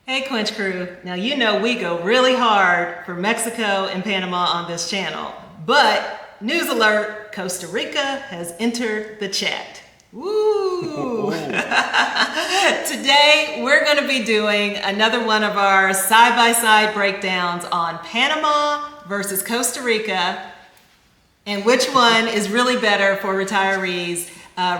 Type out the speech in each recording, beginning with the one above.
Hey Quench crew, now you know we go really hard for Mexico and Panama on this channel, but news alert, Costa Rica has entered the chat. Woo! Today we're going to be doing another one of our side-by-side breakdowns on Panama versus Costa Rica and which one is really better for retirees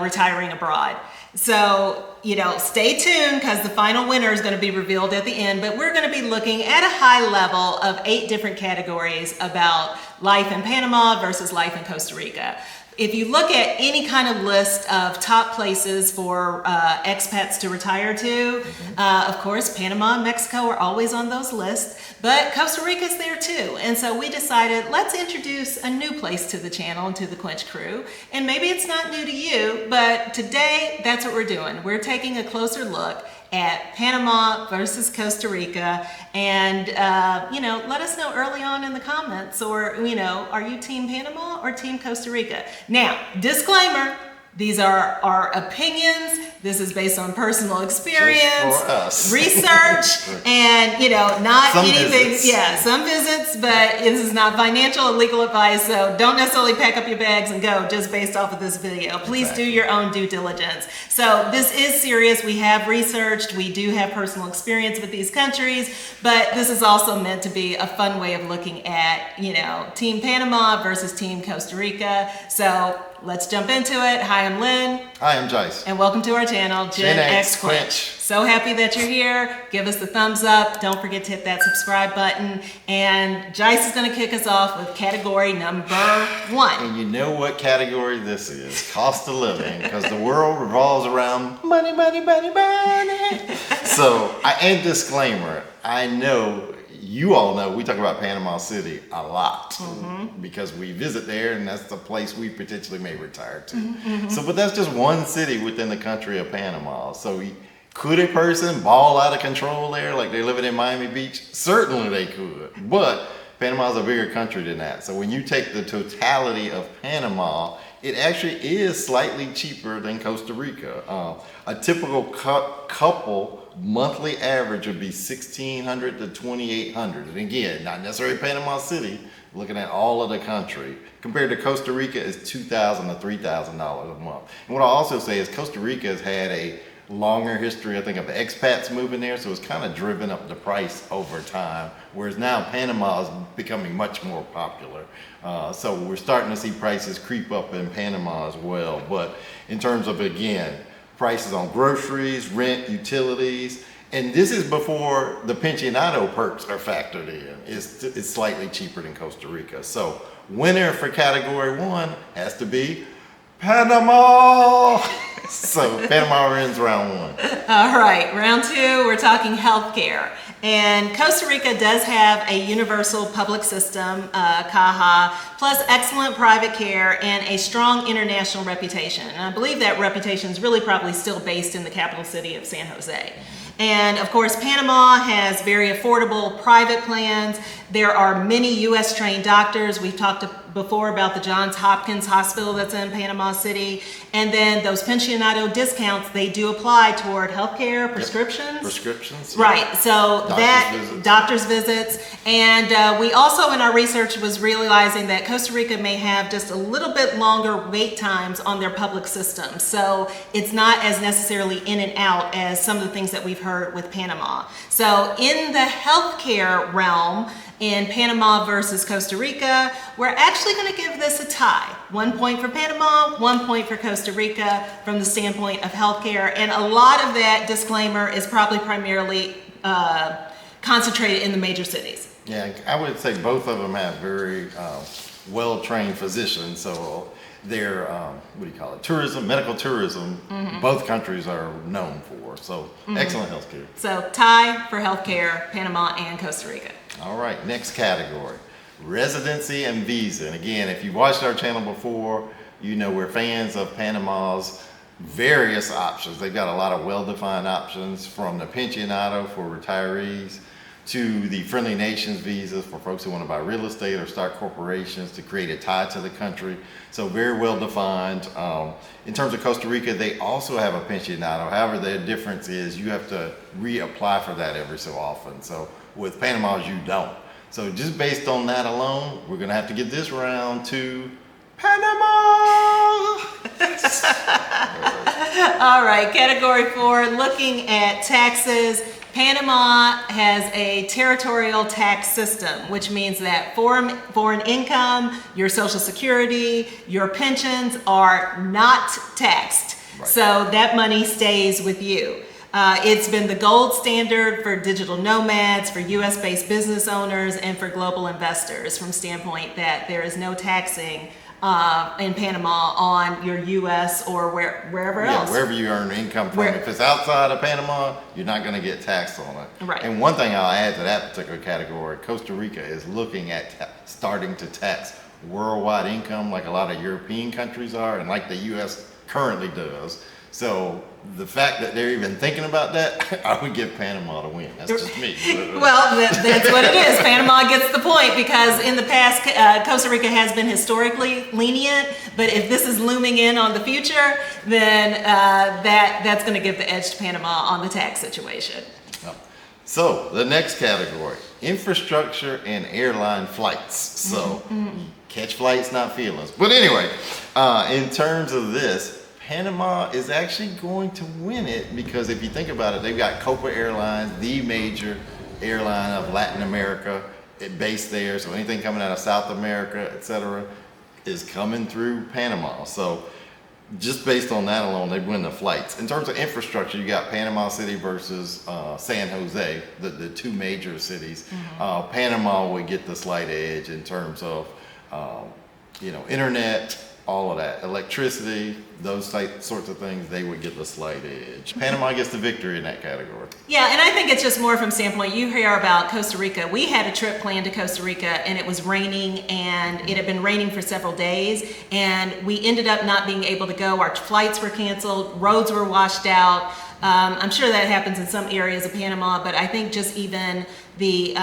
retiring abroad. So, stay tuned because the final winner is going to be revealed at the end, but we're going to be looking at a high level of 8 different categories about life in Panama versus life in Costa Rica. If you look at any kind of list of top places for expats to retire to, of course, Panama and Mexico are always on those lists, but Costa Rica's there too. And so we decided, let's introduce a new place to the channel and to the Quench crew. And maybe it's not new to you, but today that's what we're doing. We're taking a closer look at Panama versus Costa Rica, and let us know early on in the comments, or are you Team Panama or Team Costa Rica? Now, disclaimer, these are our opinions. This is based on personal experience, research, and not some anything. Visits. Yeah, some visits, but this is not financial or legal advice. So don't necessarily pack up your bags and go just based off of this video. Please do your own due diligence. So this is serious. We have researched. We do have personal experience with these countries, but this is also meant to be a fun way of looking at Team Panama versus Team Costa Rica. So let's jump into it. Hi, I'm Lynn. Hi, I'm Jace. And welcome to our channel, GenX Quench. So happy that you're here. Give us the thumbs up. Don't forget to hit that subscribe button. And Jace is going to kick us off with category number 1. And you know what category this is? Cost of living, because the world revolves around money, money, money, money. So, and disclaimer, I know you all know we talk about Panama City a lot because we visit there, and that's the place we potentially may retire to. So, but that's just one city within the country of Panama. So, could a person ball out of control there like they're living in Miami Beach? Certainly they could, but Panama is a bigger country than that. So when you take the totality of Panama, it actually is slightly cheaper than Costa Rica. A typical couple monthly average would be $1,600 to $2,800. And again, not necessarily Panama City, looking at all of the country. Compared to Costa Rica, is $2,000 to $3,000 a month. And what I'll also say is Costa Rica has had a longer history, I think, of expats moving there, so it's kind of driven up the price over time, whereas now Panama is becoming much more popular. So we're starting to see prices creep up in Panama as well. But in terms of, again, prices on groceries, rent, utilities, and this is before the pensionado perks are factored in. It's slightly cheaper than Costa Rica. So winner for category 1 has to be Panama. So Panama wins round 1. All right, round 2, we're talking healthcare. And Costa Rica does have a universal public system, CAHA, plus excellent private care and a strong international reputation. And I believe that reputation is really probably still based in the capital city of San Jose. And of course, Panama has very affordable private plans. There are many U.S. trained doctors. We've talked before about the Johns Hopkins Hospital that's in Panama City. And then those pensionado discounts, they do apply toward healthcare prescriptions. Yep. Prescriptions. Right. So doctor's visits. And we also in our research was realizing that Costa Rica may have just a little bit longer wait times on their public system. So it's not as necessarily in and out as some of the things that we've heard with Panama. So in the healthcare realm, in Panama versus Costa Rica, we're actually going to give this a tie. 1 point for Panama, 1 point for Costa Rica from the standpoint of healthcare. And a lot of that, disclaimer, is probably primarily concentrated in the major cities. Yeah, I would say both of them have very well-trained physicians. So they're, tourism, medical tourism, both countries are known for. So excellent healthcare. So tie for healthcare, Panama and Costa Rica. All right, next category, residency and visa. And again, if you've watched our channel before, you know we're fans of Panama's various options. They've got a lot of well-defined options, from the pensionado for retirees to the friendly nations visas for folks who want to buy real estate or start corporations to create a tie to the country. So very well defined. In terms of Costa Rica, they also have a pensionado. However, the difference is you have to reapply for that every so often. So with Panama's, you don't. So just based on that alone, we're going to have to get this round to Panama. All right, category 4, looking at taxes. Panama has a territorial tax system, which means that foreign income, your Social Security, your pensions are not taxed. Right. So that money stays with you. It's been the gold standard for digital nomads, for US-based business owners, and for global investors from standpoint that there is no taxing in Panama on your US or wherever else. Wherever you earn income from. If it's outside of Panama, you're not going to get taxed on it. Right. And one thing I'll add to that particular category, Costa Rica is looking at starting to tax worldwide income like a lot of European countries are and like the US currently does. So the fact that they're even thinking about that, I would give Panama to win. That's just me. Well, that's what it is. Panama gets the point because in the past, Costa Rica has been historically lenient, but if this is looming in on the future, then that's going to give the edge to Panama on the tax situation. So the next category, infrastructure and airline flights. So catch flights, not feelings. But anyway, in terms of this, Panama is actually going to win it because if you think about it, they've got Copa Airlines, the major airline of Latin America, based there. So anything coming out of South America, etc., is coming through Panama. So just based on that alone, they win the flights. In terms of infrastructure, you got Panama City versus San Jose, the two major cities. Panama would get the slight edge in terms of internet, all of that, electricity, those sorts of things, they would get the slight edge. Panama gets the victory in that category. Yeah, and I think it's just more from standpoint, you hear about Costa Rica. We had a trip planned to Costa Rica and it was raining and it had been raining for several days and we ended up not being able to go. Our flights were canceled, roads were washed out. I'm sure that happens in some areas of Panama, but I think just even the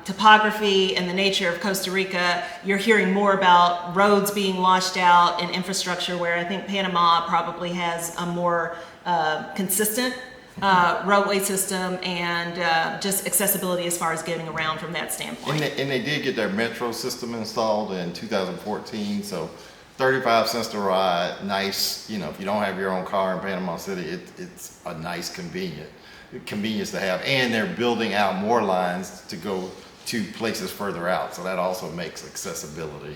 topography and the nature of Costa Rica, you're hearing more about roads being washed out and infrastructure, where I think Panama probably has a more consistent roadway system and just accessibility as far as getting around from that standpoint. And they did get their metro system installed in 2014, so 35 cents to ride, nice, if you don't have your own car in Panama City, it's a nice convenience to have. And they're building out more lines to go to places further out. So that also makes accessibility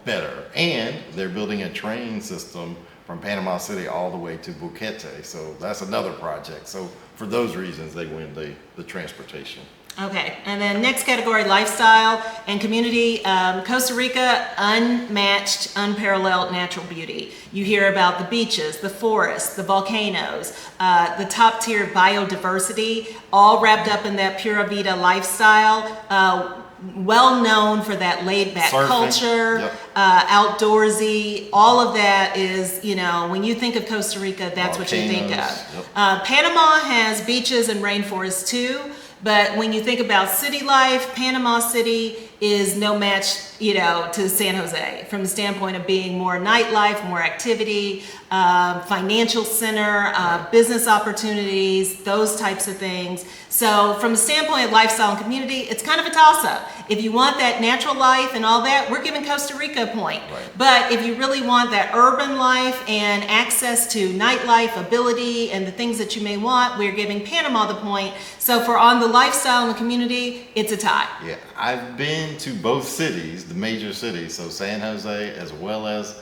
better. And they're building a train system from Panama City all the way to Boquete. So that's another project. So for those reasons, they win the transportation. Okay, and then next category, lifestyle and community. Costa Rica, unmatched, unparalleled natural beauty. You hear about the beaches, the forests, the volcanoes, the top tier biodiversity, all wrapped up in that Pura Vida lifestyle. Well known for that laid back culture, outdoorsy, all of that is, when you think of Costa Rica, that's what you think of. Panama has beaches and rainforests too. But when you think about city life, Panama City is no match, to San Jose from the standpoint of being more nightlife, more activity, financial center, business opportunities, those types of things. So from the standpoint of lifestyle and community, it's kind of a toss-up. If you want that natural life and all that, we're giving Costa Rica a point. Right. But if you really want that urban life and access to nightlife, ability, and the things that you may want, we're giving Panama the point. So for on the lifestyle and the community, it's a tie. Yeah, I've been to both cities, the major cities, so San Jose as well as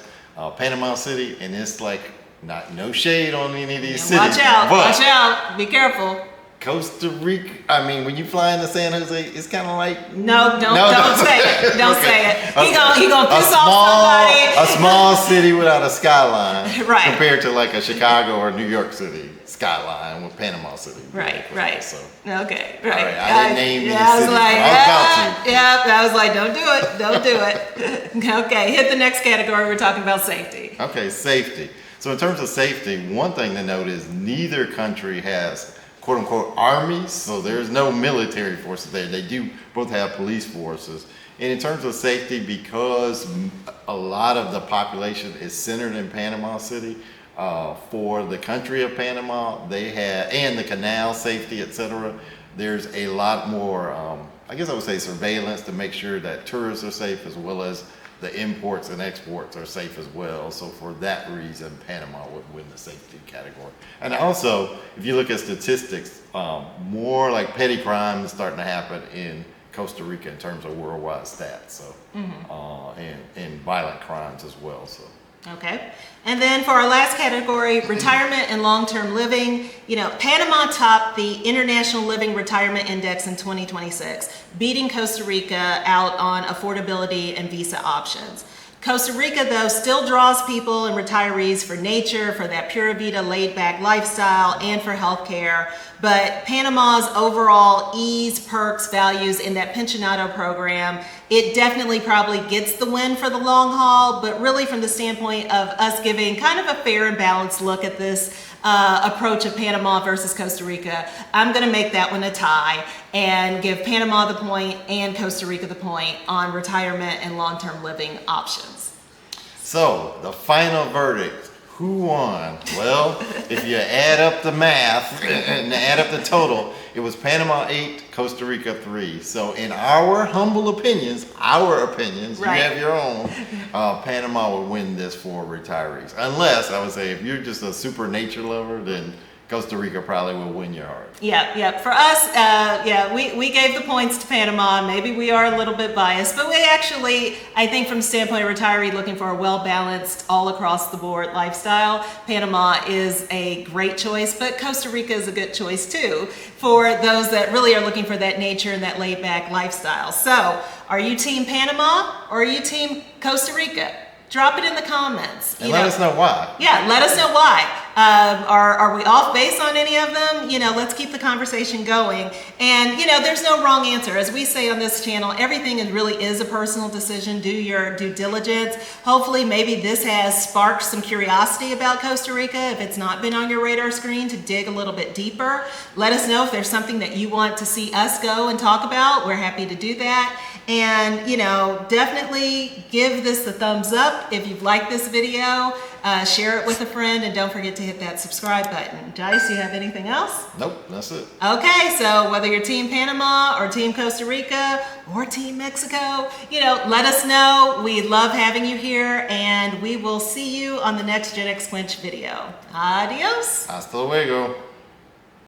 Panama City, and it's like no shade on any of these cities. Watch out, be careful. Costa Rica, when you fly into San Jose, it's kind of like... No, don't say it. Don't say it. He gonna piss off somebody. A small city without a skyline right. compared to like a Chicago or New York City skyline with Panama City. Right. So. Okay, right. All right, I didn't name any I was cities, like, but I was about to. Yeah, I was like, don't do it. Okay, hit the next category. We're talking about safety. Okay, safety. So in terms of safety, one thing to note is neither country has quote unquote armies, so there's no military forces there. They do both have police forces. And in terms of safety, because a lot of the population is centered in Panama City, for the country of Panama, they have, and the canal safety, etc. There's a lot more, I guess I would say, surveillance to make sure that tourists are safe, as well as the imports and exports are safe as well. So for that reason, Panama would win the safety category. And also, if you look at statistics, more like petty crime is starting to happen in Costa Rica in terms of worldwide stats. So, and violent crimes as well. So. Okay. And then for our last category, retirement and long-term living, Panama topped the International Living Retirement Index in 2026, beating Costa Rica out on affordability and visa options. Costa Rica, though, still draws people and retirees for nature, for that Pura Vida laid-back lifestyle, and for healthcare. But Panama's overall ease, perks, values in that pensionado program, it definitely probably gets the win for the long haul, but really from the standpoint of us giving kind of a fair and balanced look at this approach of Panama versus Costa Rica, I'm going to make that one a tie and give Panama the point and Costa Rica the point on retirement and long-term living options. So, the final verdict. Who won? Well, if you add up the math and add up the total, it was Panama 8, Costa Rica 3. So in our humble opinions, right. You have your own, Panama would win this for retirees. Unless, I would say, if you're just a super nature lover, then Costa Rica probably will win your heart. Yeah. For us, we gave the points to Panama. Maybe we are a little bit biased, but we actually, I think from the standpoint of retiree looking for a well-balanced, all across the board lifestyle, Panama is a great choice, but Costa Rica is a good choice too for those that really are looking for that nature and that laid-back lifestyle. So, are you Team Panama or are you Team Costa Rica? Drop it in the comments. And let us know why. Yeah, let us know why. Are we off base on any of them? Let's keep the conversation going. And, there's no wrong answer. As we say on this channel, everything really is a personal decision. Do your due diligence. Hopefully, maybe this has sparked some curiosity about Costa Rica, if it's not been on your radar screen, to dig a little bit deeper. Let us know if there's something that you want to see us go and talk about. We're happy to do that. And, definitely give this a thumbs up if you've liked this video. Share it with a friend, and don't forget to hit that subscribe button. Dice, you have anything else? Nope, that's it. Okay, so whether you're Team Panama or Team Costa Rica or Team Mexico, let us know. We love having you here, and we will see you on the next GenX Quench video. Adios. Hasta luego.